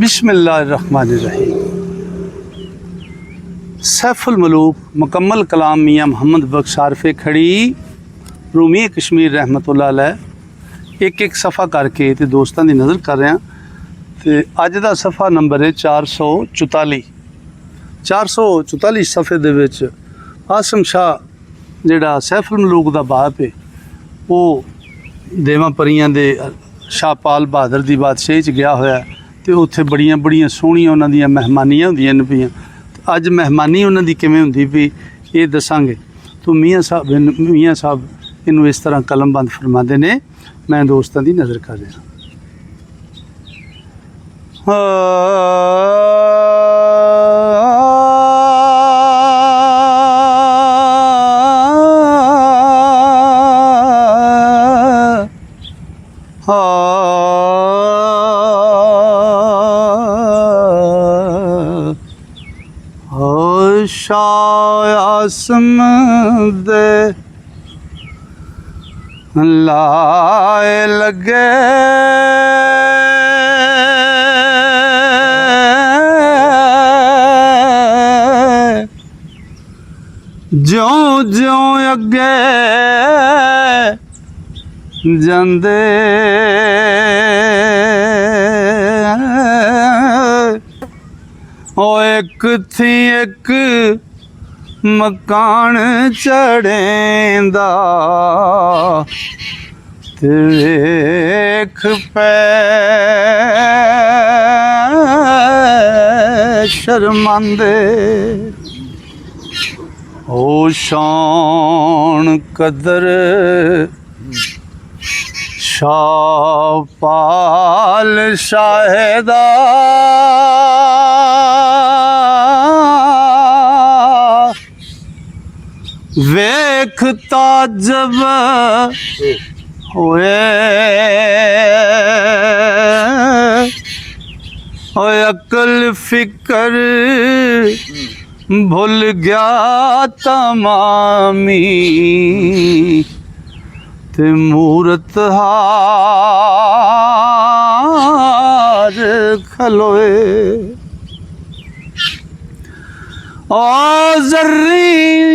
बिस्मिल्लाहिर्रहमानिर्रहीम। सैफुल मलूक मुकम्मल कलाम मियाँ मोहम्मद बख्श आरफे खड़ी रूमी कश्मीर रहमतुल्लाह अलैह एक एक सफ़ा करके ते दोस्तां दी नज़र कर रहा। तो अज दा सफ़ा नंबर है 444 सफ़े दे विच आसम शाह जिहड़ा सैफुल मलूक दा बाप है वो देवां परियां दे शाहपाल बहादुर दी बादशाही च गया होया तो उत्थे बड़ियां बड़ियां सोहणियां उन्हां दियां मेहमानियां हुंदियां न पियां। अज मेहमानी उन्हां दी किवें हुंदी पई ये दसांगे। तो मियाँ साहब इनू इस तरह कलमबंद फरमाते ने, मैं दोस्तां दी नज़र कर रहा। शायासम दे लाए लगे ज्यों ज्यों अगे जांदे ओ एक थी एक मकान चढ़ेंदा ते वेख पै शर्मांदे। ओ शान कदर शाहपाल शाहिदा वेख ताजब होए अकल फिकर भूल गया तमामी ते मूरत हार खलोए। ओ जर्री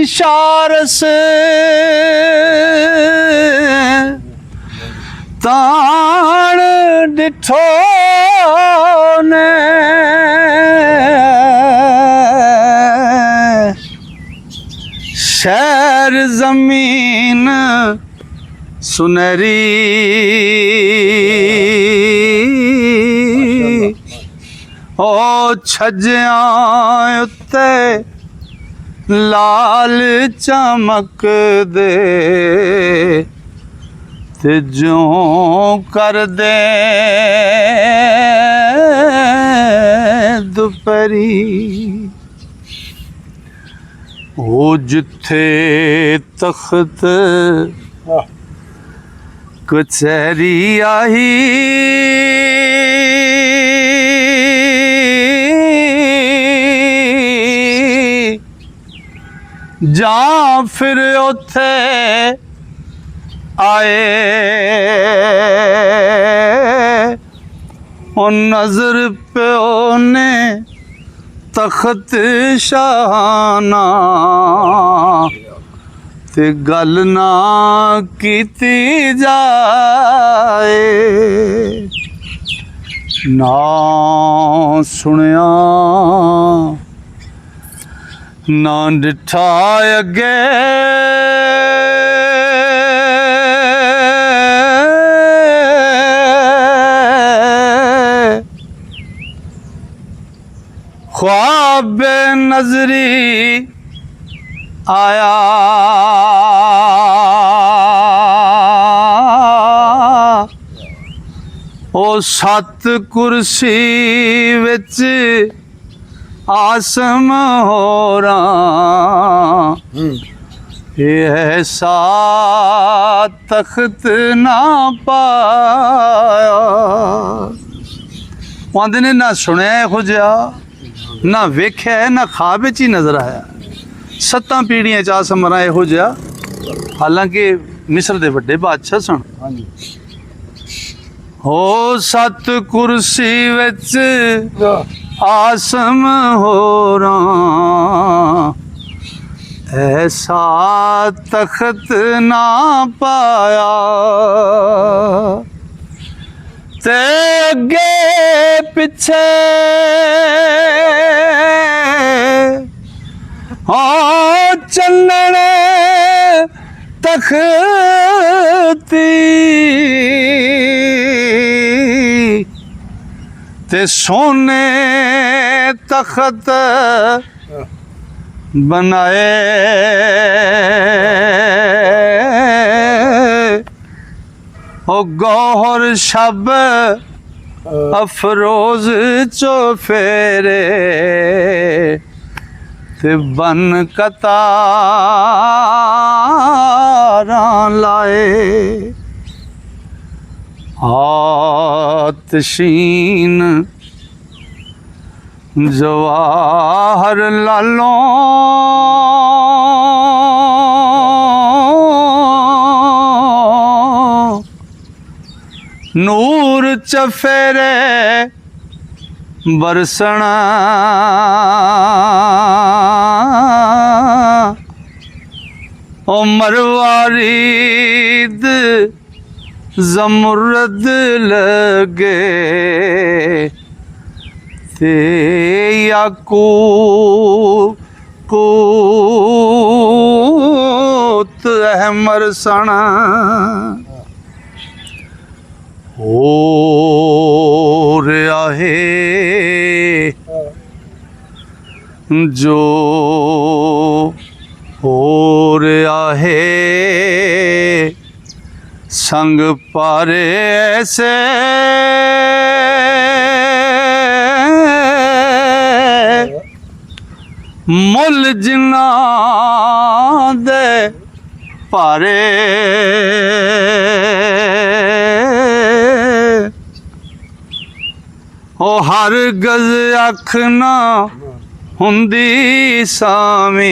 शारस ताण डिठो ने शहर जमीन सुनहरी ओ छज्जियां उत्ते लाल चमक दे ते ज्यों कर दे दुपहरी। ओ जिथे तख्त कचहरी आई जा फिर उथे आए ओ नजर प्यो ने तख्त शाहाना ते गल ना कीती जाए ना सुनिया ना डिठा अगे ख्वाब नजरी आया ओ सत कुर्सी विच आसम होरा ऐसा तख्त ना पाया। आंदे ने ना सुनिया इहो जिहा ना वेख्या ना ख्वाब ही नज़र आया। 7 पीढ़ियां च आसम मरा इहो जिहा, हालांकि मिस्र दे वड्डे बादशाह सन। हो सत कुर्सी विच आसम होरा ऐसा तख्त ना पाया ते अगे पिछे हाँ चंदन तख्ती ते सोने तख्त बनाए ओ गौहर शब अफरोज चो फेरे ते बन कतारां लाए आतशीन जवाहर लालों नूर चफेरे बरसना ओ मरवारीद जमुरद लगे ते याकूत अहमर सना हो रहा है जो हो रहा है संग पारे ऐसे मुल जिन्ना दे पारे ओ हर गज अख ना हुंदी सावें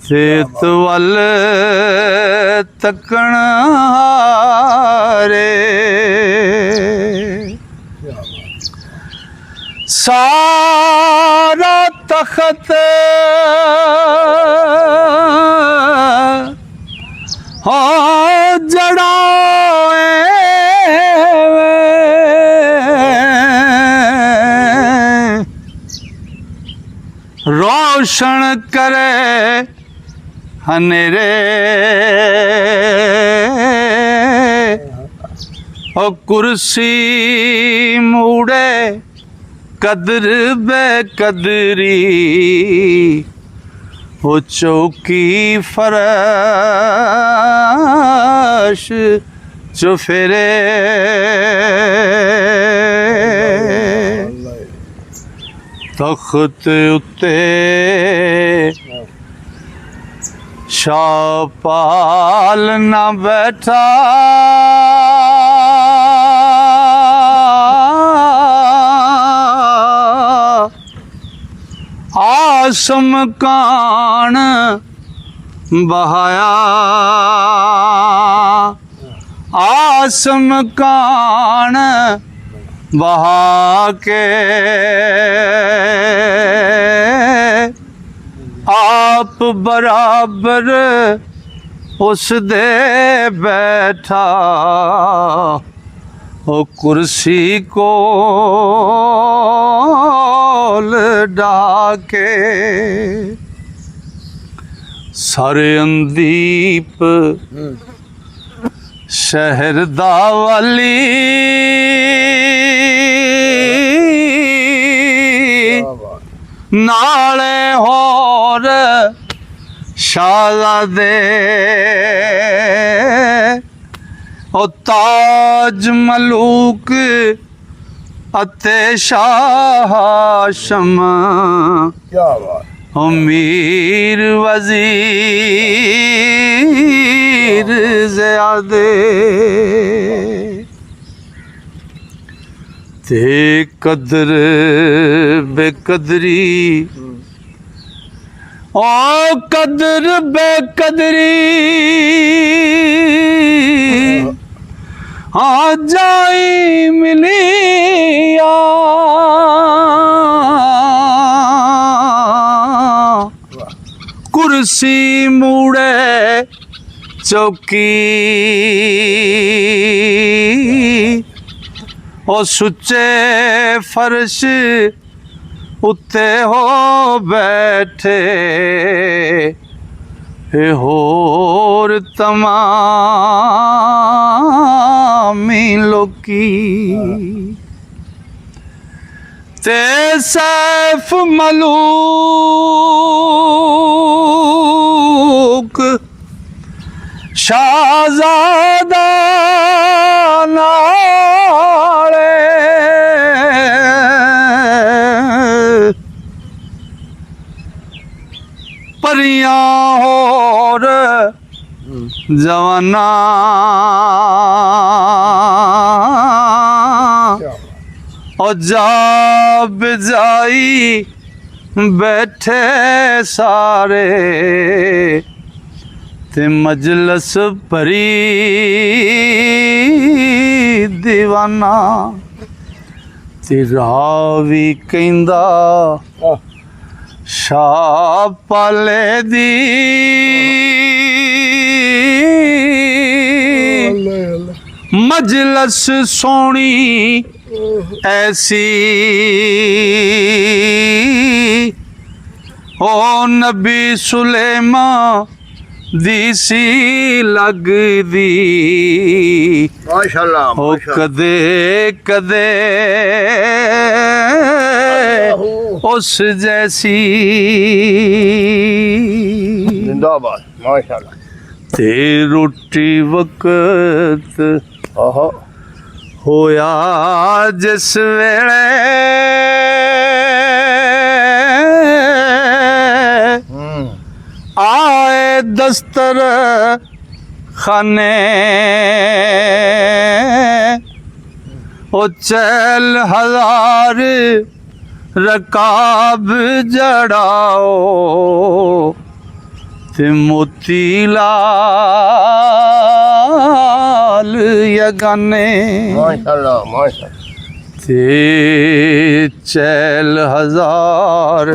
ते तवल तकण हारे सारा तख्त हाँ जड़ा रोशन करे हनेरे ओ कुर्सी मूड़े कदर बेकदरी ओ चौकी फरश चुफेरे तख्त उत्ते शाहपाल न बैठा आसम कान बहाया आसम कान बहा के आप बराबर उस दे बैठा ओ कुर्सी को डाके सारे अंदीप शहर दा वाली नाले होर शाहज़ादे ओ ताज मलूक अते शाह हाशम क्या बात ओ मीर वजीर ज़यादे ते कदर बेकदरी ओ कदर बेकदरी हाँ जाई मिलिया कुर्सी मूड़े चौकी ओ सुच्चे फर्श उत्ते हो बैठे हे होर तमामी लोकी ते सैफ मलूक शाहजादा नाले परियां होर जवाना और जाब जाई बैठे सारे ते मजलस भरी दीवाना ते रावी कहंदा शाह पाले दी मजलस सोनी ऐसी ओ नबी सुलेमान दीसी लगदी माशाल्लाह ओ कदे कदे उस जैसी जिंदाबाद माशाल्लाह ते रोटी वक्त ओहो होया जिस वेले आए दस्तर खाने ओ चल हजार रकाब जड़ाओ ते मोती लाल यगाने माशाल्लाह माशाल्लाह ते चल हजार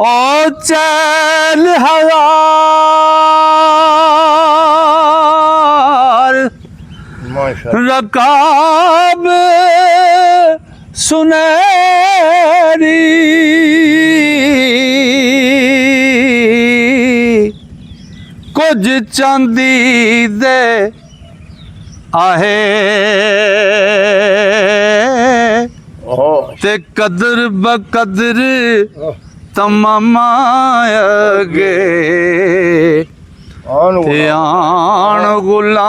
ओ चल हजार माशाल्लाह रकाब सुनहरी कुछ चांदी दे आहे ओहो ते कदर बकदर तमामा अगे ते आन गुलाम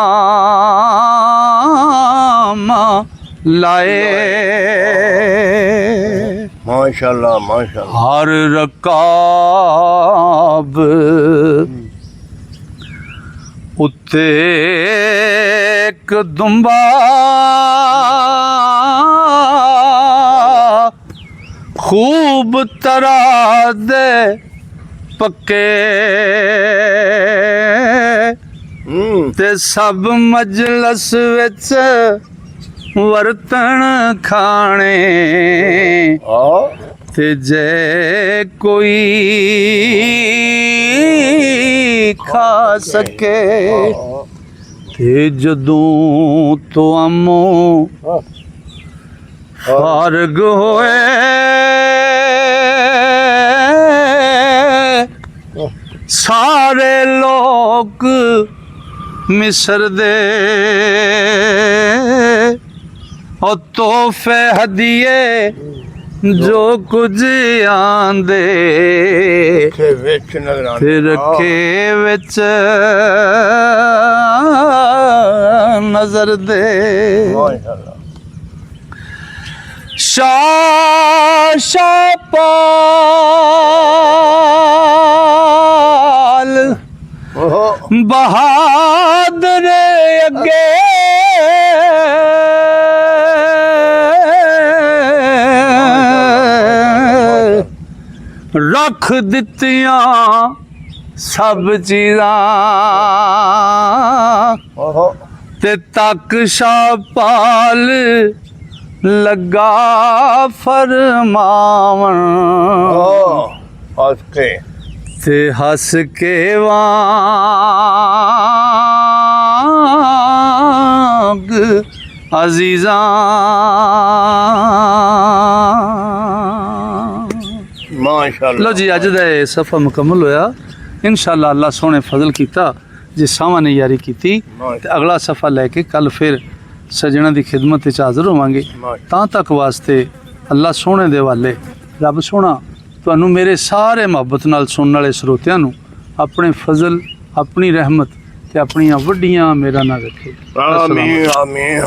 लाए माशाल्लाह माशाल्लाह हर रकाब उत्ते एक दुंबा खूब तरह दे पक्के ते सब मजलस विच वरतन खाने ते जे कोई खा सके ते जदों तो आमो फारग होए सारे लोग मिस्र दे और तोहफे हदिये जो कुछ आंदे ते रखे विच नजर दे शापाल बहादुर अगे रख दित्तियां सब चीज़ां ਤੇ ਤੱਕ ਸ਼ਾਪਾਲ ਲੱਗਾ ਫਰਮਾਵਣ ਹੱਸ ਕੇ ਤੇ ਹੱਸ ਕੇ ਵਾਂਗ ਅਜ਼ੀਜ਼ਾਂ ਮਾਸ਼ਾਅੱਲਾ ਲੋ ਜੀ ਅੱਜ ਦਾ ਇਹ ਸਫਾ ਮੁਕੰਮਲ ਹੋਇਆ ਇਨਸ਼ਾਅੱਲਾ ਅੱਲਾ ਸੋਹਣੇ ਫਜ਼ਲ ਕੀਤਾ ਜੇ ਸਾਵਾਂ ਨੇ ਯਾਰੀ ਕੀਤੀ ਤੇ ਅਗਲਾ ਸਫਾ ਲੈ ਕੇ ਕੱਲ ਫਿਰ ਸਜਣਾ ਦੀ ਖਿਦਮਤ ਵਿੱਚ ਹਾਜ਼ਰ ਹੋਵਾਂਗੇ ਤਾਂ ਤੱਕ ਵਾਸਤੇ ਅੱਲਾ ਸੋਹਣੇ ਦੇ ਵਾਲੇ ਰੱਬ ਸੋਹਣਾ ਤੁਹਾਨੂੰ ਮੇਰੇ ਸਾਰੇ ਮੁਹੱਬਤ ਨਾਲ ਸੁਣਨ ਵਾਲੇ ਸਰੋਤਿਆਂ ਨੂੰ ਆਪਣੇ ਫਜ਼ਲ ਆਪਣੀ ਰਹਿਮਤ ਤੇ ਆਪਣੀਆਂ ਵੱਡੀਆਂ ਮੇਰਾ ਨਾਲ ਰੱਖੇ ਆਮੀਨ ਆਮੀਨ